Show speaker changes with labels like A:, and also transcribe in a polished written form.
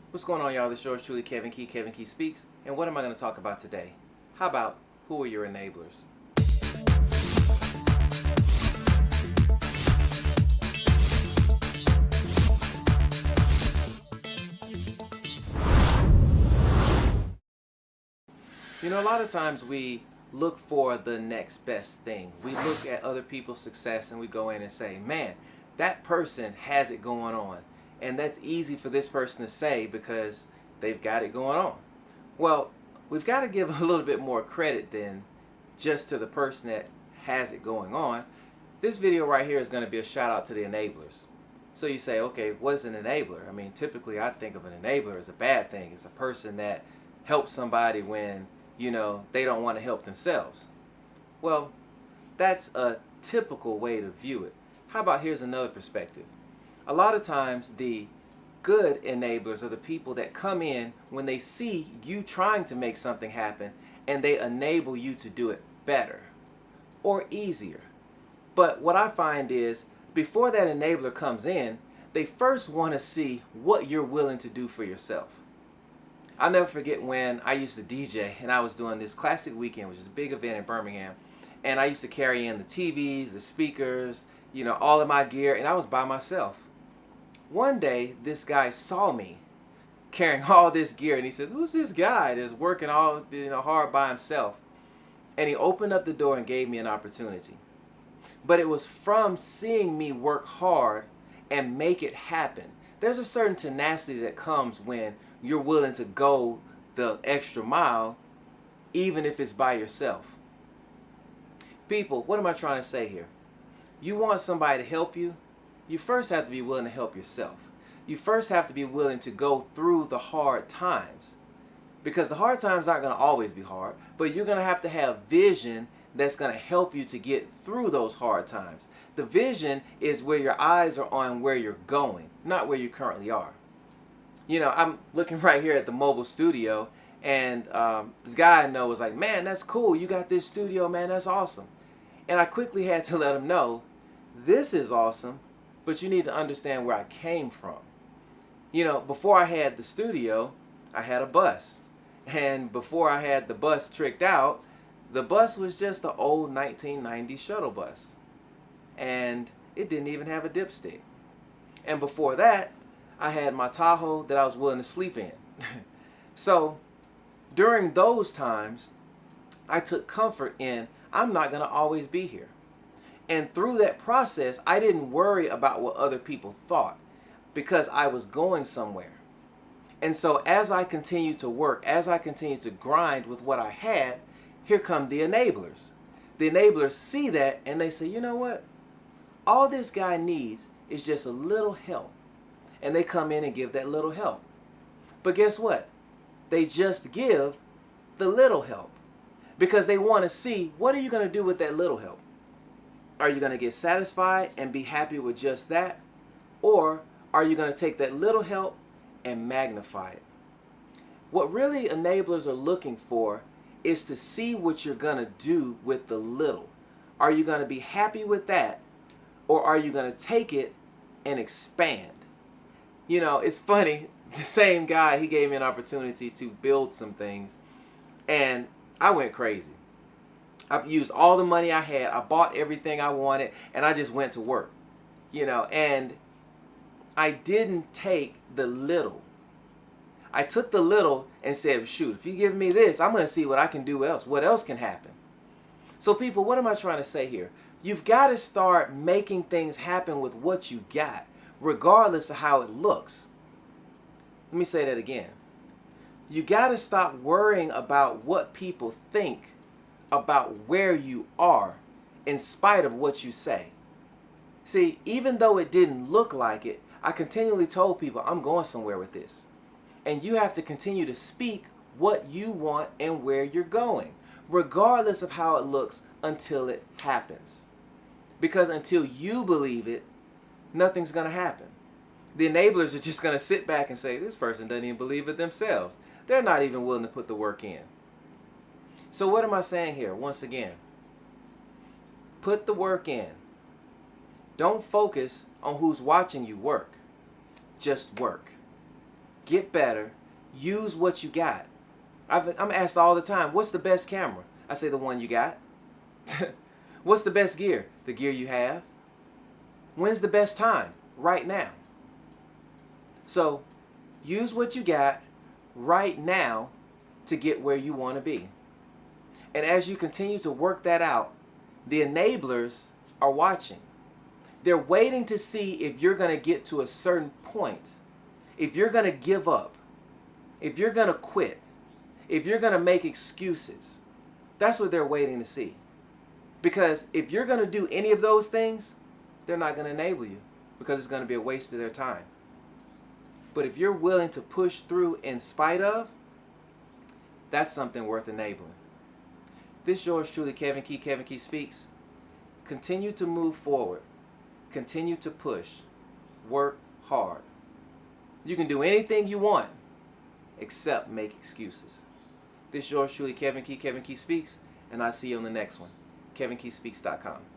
A: What's going on, y'all? This is yours truly, Kevin Key. Kevin Key Speaks. And what am I going to talk about today? How about who are your enablers? You know, a lot of times we look for the next best thing. We look at other people's success and we go in and say, man, that person has it going on. And that's easy for this person to say because they've got it going on. Well, we've got to give a little bit more credit than just to the person that has it going on. This video right here is going to be a shout out to the enablers. So you say, okay, what is an enabler? I mean, typically I think of an enabler as a bad thing. It's a person that helps somebody when, they don't want to help themselves. Well, that's a typical way to view it. How about here's another perspective? A lot of times the good enablers are the people that come in when they see you trying to make something happen and they enable you to do it better or easier. But what I find is before that enabler comes in, they first want to see what you're willing to do for yourself. I'll never forget when I used to DJ and I was doing this classic weekend, which is a big event in Birmingham, and I used to carry in the TVs, the speakers, all of my gear, and I was by myself. One day, this guy saw me carrying all this gear, and he says, "Who's this guy that's working all hard by himself?" And he opened up the door and gave me an opportunity. But it was from seeing me work hard and make it happen. There's a certain tenacity that comes when you're willing to go the extra mile, even if it's by yourself. People, what am I trying to say here? You want somebody to help you, you first have to be willing to help yourself. You first have to be willing to go through the hard times. Because the hard times aren't going to always be hard, but you're going to have vision that's going to help you to get through those hard times. The vision is where your eyes are on where you're going, not where you currently are. I'm looking right here at the mobile studio, and the guy I know was like, "Man, that's cool. You got this studio, man. That's awesome." And I quickly had to let him know, this is awesome, but you need to understand where I came from. Before I had the studio, I had a bus. And before I had the bus tricked out, the bus was just an old 1990s shuttle bus. And it didn't even have a dipstick. And before that, I had my Tahoe that I was willing to sleep in. So during those times, I took comfort in I'm not going to always be here. And through that process, I didn't worry about what other people thought because I was going somewhere. And so as I continued to work, as I continued to grind with what I had, here come the enablers. The enablers see that and they say, you know what? All this guy needs is just a little help. And they come in and give that little help. But guess what? They just give the little help because they want to see, what are you going to do with that little help? Are you going to get satisfied and be happy with just that? Or are you going to take that little help and magnify it? What really enablers are looking for is to see what you're going to do with the little. Are you going to be happy with that? Or are you going to take it and expand? It's funny. The same guy, he gave me an opportunity to build some things. And I went crazy. I used all the money I had. I bought everything I wanted. And I just went to work. And I didn't take the little. I took the little and said, shoot, if you give me this, I'm going to see what I can do else. What else can happen? So people, what am I trying to say here? You've got to start making things happen with what you got, regardless of how it looks. Let me say that again. You got to stop worrying about what people think about where you are in spite of what you say. See, even though it didn't look like it, I continually told people I'm going somewhere with this. And you have to continue to speak what you want and where you're going, regardless of how it looks until it happens. Because until you believe it, nothing's going to happen. The enablers are just going to sit back and say, this person doesn't even believe it themselves. They're not even willing to put the work in. So what am I saying here? Once again, put the work in. Don't focus on who's watching you work. Just work. get better, use what you got. I'm asked all the time, what's the best camera? I say the one you got. What's the best gear? The gear you have. When's the best time? Right now. So use what you got right now to get where you want to be. And as you continue to work that out, the enablers are watching. They're waiting to see if you're going to get to a certain point, if you're going to give up, if you're going to quit, if you're going to make excuses. That's what they're waiting to see. Because if you're going to do any of those things, they're not going to enable you, because it's going to be a waste of their time. But if you're willing to push through in spite of, that's something worth enabling. This is yours truly, Kevin Key. Kevin Key Speaks. Continue to move forward. Continue to push. Work hard. You can do anything you want except make excuses. This is yours truly, Kevin Key. Kevin Key Speaks. And I'll see you on the next one. KevinKeySpeaks.com.